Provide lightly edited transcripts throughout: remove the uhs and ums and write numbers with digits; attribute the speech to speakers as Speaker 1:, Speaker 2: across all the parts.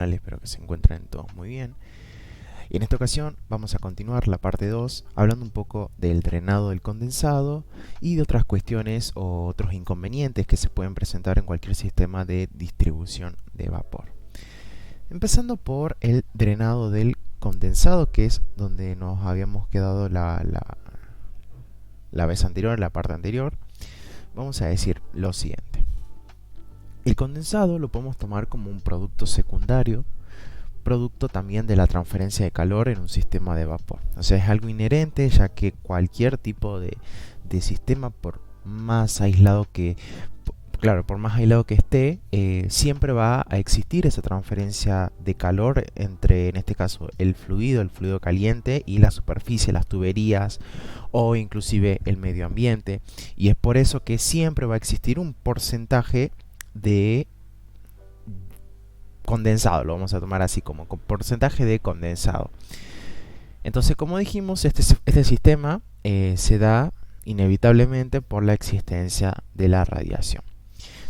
Speaker 1: Espero que se encuentren todos muy bien. Y en esta ocasión vamos a continuar la parte 2 hablando un poco del drenado del condensado y de otras cuestiones o otros inconvenientes que se pueden presentar en cualquier sistema de distribución de vapor. Empezando por el drenado del condensado, que es donde nos habíamos quedado la vez anterior, la parte anterior. Vamos a decir lo siguiente. El condensado lo podemos tomar como un producto secundario, producto también de la transferencia de calor en un sistema de vapor. O sea, es algo inherente, ya que cualquier tipo de sistema, por más aislado que esté, siempre va a existir esa transferencia de calor entre, en este caso, el fluido caliente y la superficie, las tuberías o inclusive el medio ambiente. Y es por eso que siempre va a existir un porcentaje de condensado, lo vamos a tomar así como porcentaje de condensado. Entonces, como dijimos, este sistema se da inevitablemente por la existencia de la radiación.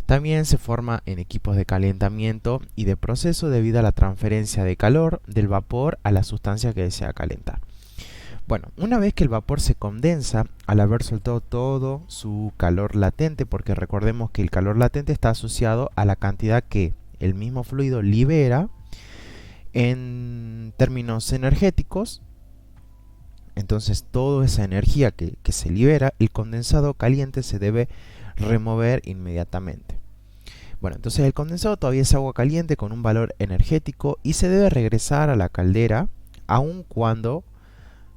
Speaker 1: También se forma en equipos de calentamiento y de proceso debido a la transferencia de calor del vapor a la sustancia que desea calentar. Bueno, una vez que el vapor se condensa, al haber soltado todo su calor latente, porque recordemos que el calor latente está asociado a la cantidad que el mismo fluido libera en términos energéticos. Entonces toda esa energía que se libera, el condensado caliente se debe remover inmediatamente. Bueno, entonces el condensado todavía es agua caliente con un valor energético y se debe regresar a la caldera aun cuando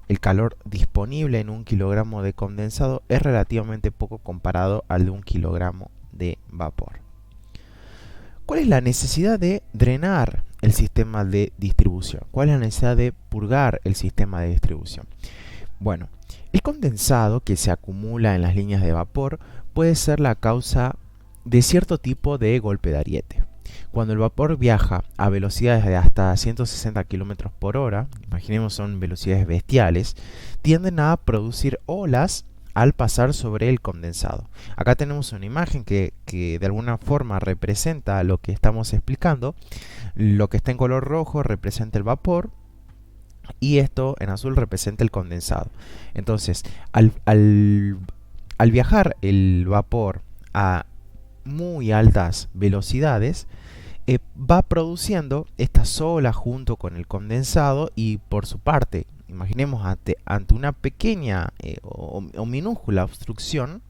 Speaker 1: el calor disponible en 1 kilogramo de condensado es relativamente poco comparado al de 1 kilogramo de vapor. ¿Cuál es la necesidad de drenar el sistema de distribución? ¿Cuál es la necesidad de purgar el sistema de distribución? Bueno, el condensado que se acumula en las líneas de vapor puede ser la causa de cierto tipo de golpe de ariete. Cuando el vapor viaja a velocidades de hasta 160 km por hora, imaginemos son velocidades bestiales, tienden a producir olas al pasar sobre el condensado. Acá tenemos una imagen que de alguna forma representa lo que estamos explicando. Lo que está en color rojo representa el vapor y esto en azul representa el condensado. Entonces, al viajar el vapor a muy altas velocidades, va produciendo estas olas junto con el condensado y por su parte, imaginemos ante una pequeña o minúscula obstrucción,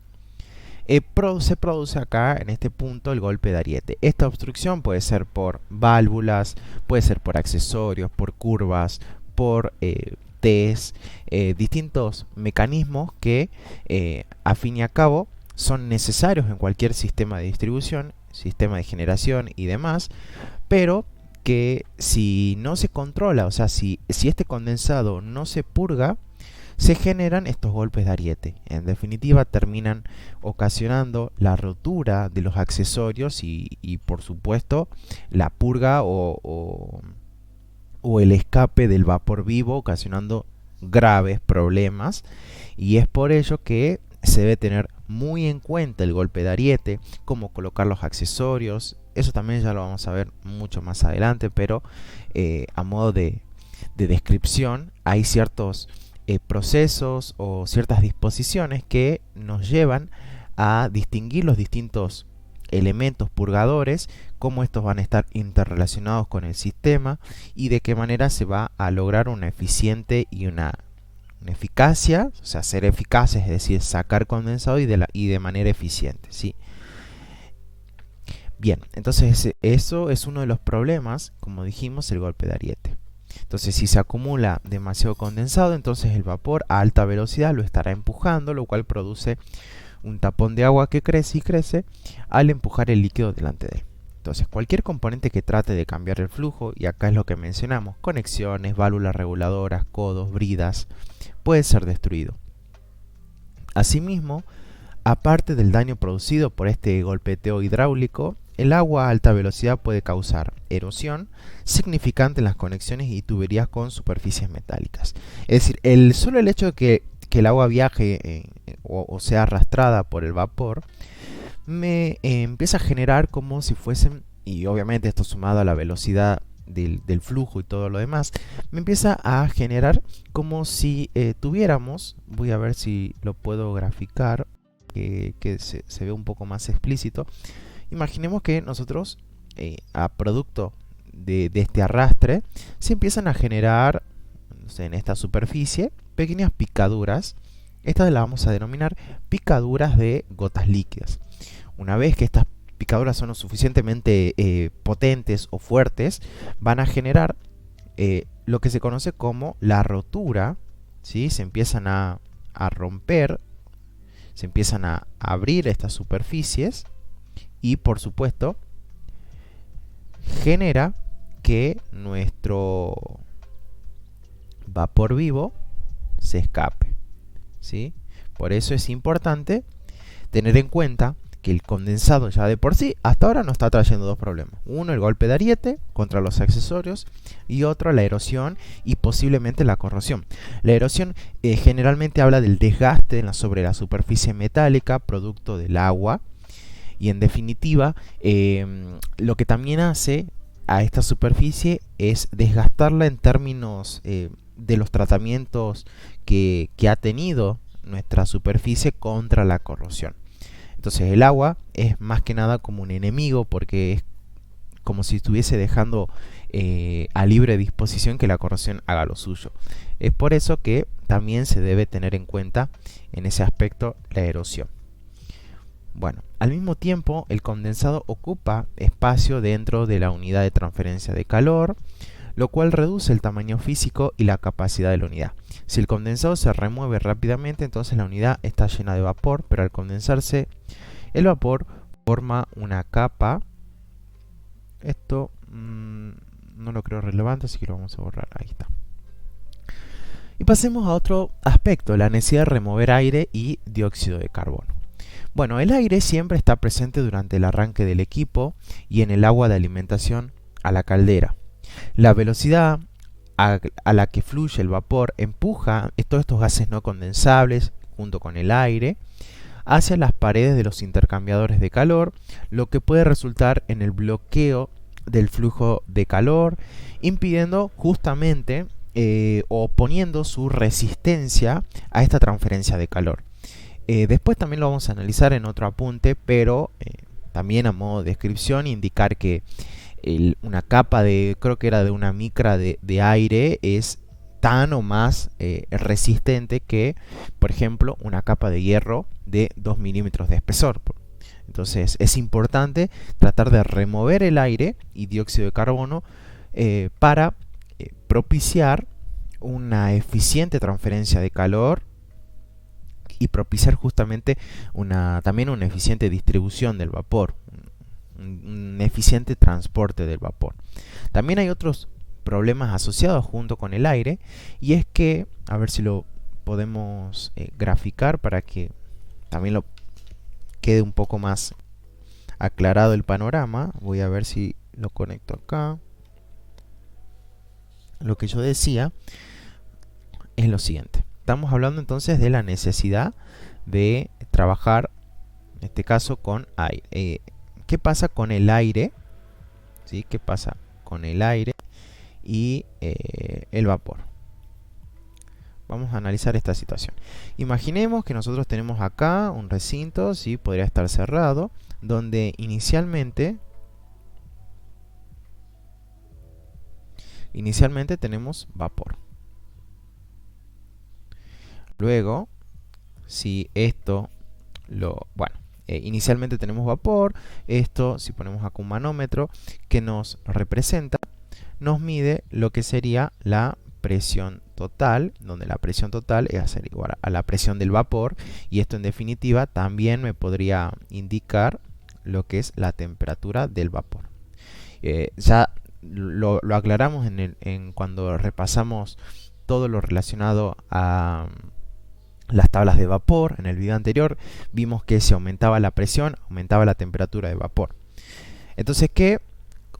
Speaker 1: se produce acá en este punto el golpe de ariete. Esta obstrucción puede ser por válvulas, puede ser por accesorios, por curvas, por Ts, distintos mecanismos que a fin y a cabo son necesarios en cualquier sistema de distribución, sistema de generación y demás, pero que si no se controla, o sea, si este condensado no se purga, se generan estos golpes de ariete. En definitiva, terminan ocasionando la rotura de los accesorios y por supuesto, la purga o el escape del vapor vivo, ocasionando graves problemas. Y es por ello que se debe tener muy en cuenta el golpe de ariete, cómo colocar los accesorios. Eso también ya lo vamos a ver mucho más adelante, pero a modo de descripción, hay ciertos procesos o ciertas disposiciones que nos llevan a distinguir los distintos elementos purgadores, cómo estos van a estar interrelacionados con el sistema y de qué manera se va a lograr una eficiente y una eficacia, o sea, ser eficaces, es decir, sacar condensado y de manera eficiente, ¿sí? Bien, entonces eso es uno de los problemas, como dijimos, el golpe de ariete. Entonces, si se acumula demasiado condensado, entonces el vapor a alta velocidad lo estará empujando, lo cual produce un tapón de agua que crece y crece al empujar el líquido delante de él. Entonces, cualquier componente que trate de cambiar el flujo, y acá es lo que mencionamos, conexiones, válvulas reguladoras, codos, bridas, puede ser destruido. Asimismo, aparte del daño producido por este golpeteo hidráulico, el agua a alta velocidad puede causar erosión significante en las conexiones y tuberías con superficies metálicas. Es decir, solo el hecho de que el agua viaje o sea arrastrada por el vapor me empieza a generar como si fuesen, y obviamente esto sumado a la velocidad del flujo y todo lo demás, me empieza a generar como si tuviéramos, voy a ver si lo puedo graficar, que se ve un poco más explícito. Imaginemos que nosotros, a producto de este arrastre, se empiezan a generar, no sé, en esta superficie pequeñas picaduras. Estas las vamos a denominar picaduras de gotas líquidas. Una vez que estas picaduras son lo suficientemente potentes o fuertes, van a generar lo que se conoce como la rotura, ¿sí? Se empiezan a romper, se empiezan a abrir estas superficies y, por supuesto, genera que nuestro vapor vivo se escape, ¿sí? Por eso es importante tener en cuenta que el condensado ya de por sí hasta ahora nos está trayendo dos problemas. Uno, el golpe de ariete contra los accesorios, y otro, la erosión y posiblemente la corrosión. La erosión generalmente habla del desgaste sobre la superficie metálica producto del agua, y en definitiva lo que también hace a esta superficie es desgastarla en términos de los tratamientos que ha tenido nuestra superficie contra la corrosión. Entonces el agua es más que nada como un enemigo, porque es como si estuviese dejando a libre disposición que la corrosión haga lo suyo. Es por eso que también se debe tener en cuenta en ese aspecto la erosión. Bueno, al mismo tiempo el condensado ocupa espacio dentro de la unidad de transferencia de calor, lo cual reduce el tamaño físico y la capacidad de la unidad. Si el condensado se remueve rápidamente, entonces la unidad está llena de vapor, pero al condensarse el vapor forma una capa. Esto no lo creo relevante, así que lo vamos a borrar. Ahí está. Y pasemos a otro aspecto, la necesidad de remover aire y dióxido de carbono. Bueno, el aire siempre está presente durante el arranque del equipo y en el agua de alimentación a la caldera. La velocidad a la que fluye el vapor empuja todos estos gases no condensables junto con el aire hacia las paredes de los intercambiadores de calor, lo que puede resultar en el bloqueo del flujo de calor, impidiendo justamente o poniendo su resistencia a esta transferencia de calor. Después también lo vamos a analizar en otro apunte, pero también a modo de descripción indicar que una capa de, creo que era de una micra de aire, es tan o más resistente que, por ejemplo, una capa de hierro de 2 milímetros de espesor. Entonces es importante tratar de remover el aire y dióxido de carbono para propiciar una eficiente transferencia de calor y propiciar justamente también una eficiente distribución del vapor, un eficiente transporte del vapor. También hay otros problemas asociados junto con el aire, y es que, a ver si lo podemos graficar para que también lo quede un poco más aclarado el panorama. Voy a ver si lo conecto acá. Lo que yo decía es lo siguiente. Estamos hablando entonces de la necesidad de trabajar, en este caso, con aire. ¿Qué pasa con el aire? ¿Sí? ¿Qué pasa con el aire y el vapor? Vamos a analizar esta situación. Imaginemos que nosotros tenemos acá un recinto, ¿sí? Podría estar cerrado, donde inicialmente tenemos vapor. Luego, si esto inicialmente tenemos vapor, esto, si ponemos acá un manómetro que nos representa, nos mide lo que sería la presión total, donde la presión total es a ser igual a la presión del vapor, y esto en definitiva también me podría indicar lo que es la temperatura del vapor. Ya lo aclaramos cuando repasamos todo lo relacionado a las tablas de vapor. En el video anterior vimos que si aumentaba la presión, aumentaba la temperatura de vapor. Entonces, ¿qué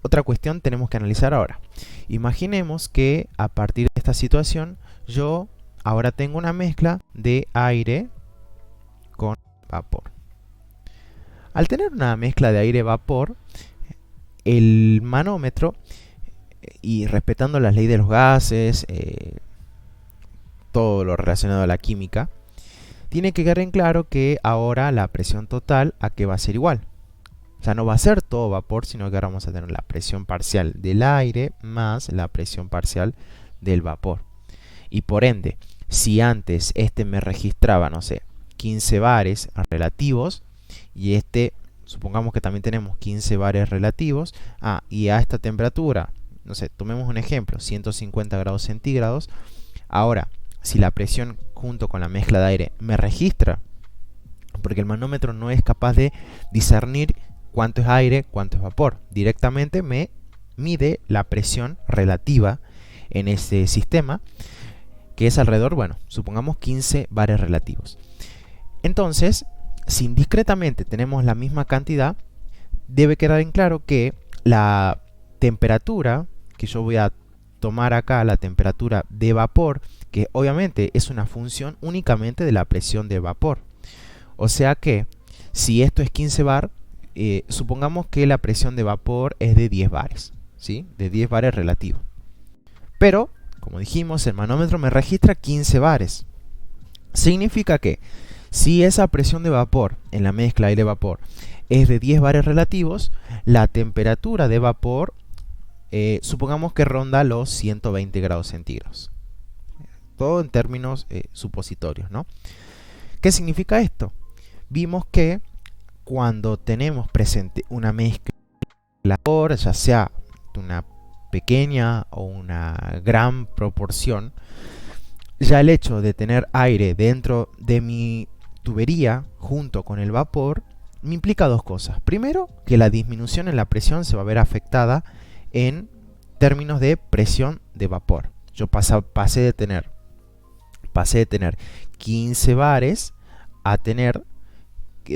Speaker 1: otra cuestión tenemos que analizar ahora? Imaginemos que a partir de esta situación yo ahora tengo una mezcla de aire con vapor. Al tener una mezcla de aire-vapor, el manómetro y respetando las leyes de los gases, todo lo relacionado a la química, tiene que quedar en claro que ahora la presión total a qué va a ser igual. O sea, no va a ser todo vapor, sino que ahora vamos a tener la presión parcial del aire más la presión parcial del vapor. Y por ende, si antes este me registraba, no sé, 15 bares relativos, y supongamos que también tenemos 15 bares relativos, y a esta temperatura, no sé, tomemos un ejemplo, 150 grados centígrados, ahora, si la presión junto con la mezcla de aire me registra, porque el manómetro no es capaz de discernir cuánto es aire, cuánto es vapor, directamente me mide la presión relativa en ese sistema, que es alrededor, bueno, supongamos 15 bares relativos. Entonces, si discretamente tenemos la misma cantidad, debe quedar en claro que la temperatura que yo voy a tomar acá, la temperatura de vapor, que obviamente es una función únicamente de la presión de vapor. O sea que, si esto es 15 bar, supongamos que la presión de vapor es de 10 bares, ¿sí? De 10 bares relativo. Pero, como dijimos, el manómetro me registra 15 bares. Significa que si esa presión de vapor en la mezcla aire-vapor es de 10 bares relativos, la temperatura de vapor supongamos que ronda los 120 grados centígrados. Todo en términos supositorios, ¿no? ¿Qué significa esto? Vimos que cuando tenemos presente una mezcla de vapor, ya sea una pequeña o una gran proporción, ya el hecho de tener aire dentro de mi tubería junto con el vapor me implica dos cosas. Primero, que la disminución en la presión se va a ver afectada en términos de presión de vapor. Yo pasé de tener 15 bares a tener,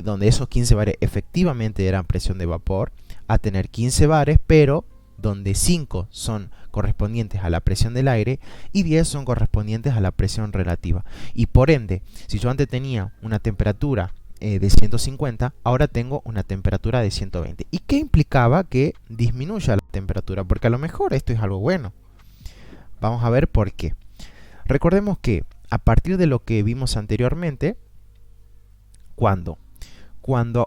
Speaker 1: donde esos 15 bares efectivamente eran presión de vapor, a tener 15 bares, pero donde 5 son correspondientes a la presión del aire y 10 son correspondientes a la presión relativa. Y por ende, si yo antes tenía una temperatura de 150, ahora tengo una temperatura de 120. ¿Y qué implicaba que disminuya la temperatura? Porque a lo mejor esto es algo bueno. Vamos a ver por qué. Recordemos que a partir de lo que vimos anteriormente, cuando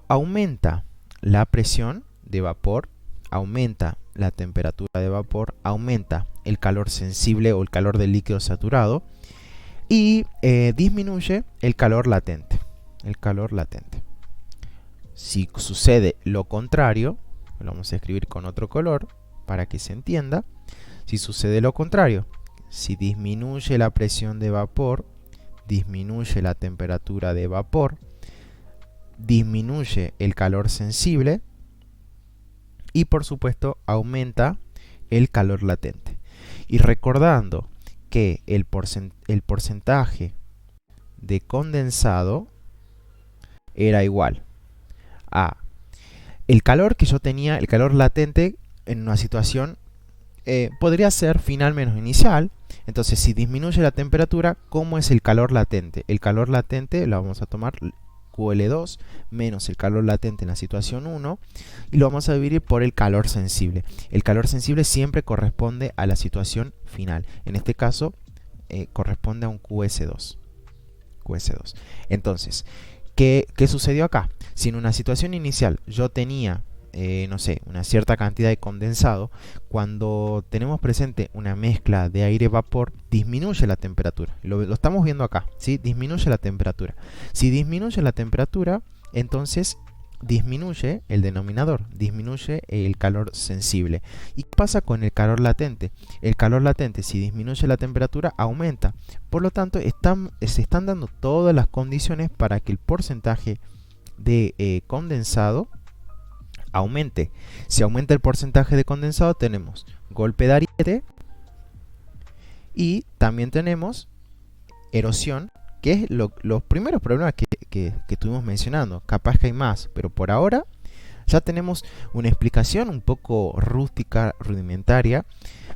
Speaker 1: aumenta la presión de vapor, aumenta la temperatura de vapor, aumenta el calor sensible o el calor del líquido saturado y disminuye el calor latente. Si sucede lo contrario, lo vamos a escribir con otro color para que se entienda. Si sucede lo contrario, si disminuye la presión de vapor, disminuye la temperatura de vapor, disminuye el calor sensible y por supuesto aumenta el calor latente. Y recordando que el porcentaje de condensado era igual a el calor que yo tenía, el calor latente en una situación podría ser final menos inicial. Entonces, si disminuye la temperatura, ¿cómo es el calor latente? El calor latente lo vamos a tomar QL2 menos el calor latente en la situación 1 y lo vamos a dividir por el calor sensible. El calor sensible siempre corresponde a la situación final. En este caso, corresponde a un QS2. Entonces, ¿qué sucedió acá? Si en una situación inicial yo tenía no sé, una cierta cantidad de condensado, cuando tenemos presente una mezcla de aire-vapor, disminuye la temperatura. Lo estamos viendo acá, ¿sí? Disminuye la temperatura. Si disminuye la temperatura, entonces disminuye el denominador, disminuye el calor sensible. ¿Y qué pasa con el calor latente? El calor latente, si disminuye la temperatura, aumenta. Por lo tanto, se están dando todas las condiciones para que el porcentaje de condensado aumente. Si aumenta el porcentaje de condensado, tenemos golpe de ariete y también tenemos erosión, que es los primeros problemas que estuvimos mencionando. Capaz que hay más, pero por ahora ya tenemos una explicación un poco rústica, rudimentaria,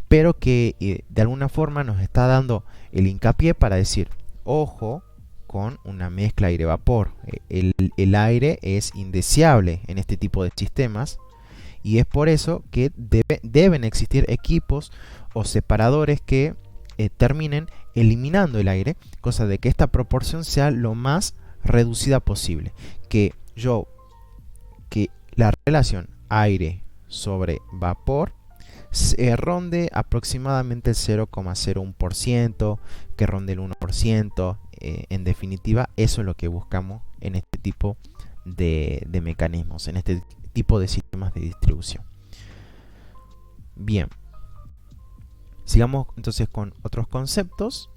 Speaker 1: pero que de alguna forma nos está dando el hincapié para decir, ojo con una mezcla aire-vapor. El aire es indeseable en este tipo de sistemas Y es por eso que deben existir equipos o separadores que terminen eliminando el aire, cosa de que esta proporción sea lo más reducida posible. Que la relación aire sobre vapor se ronde aproximadamente el 0,01%, que ronde el 1%. En definitiva, eso es lo que buscamos en este tipo de mecanismos, en este tipo de sistemas de distribución. Bien, sigamos entonces con otros conceptos.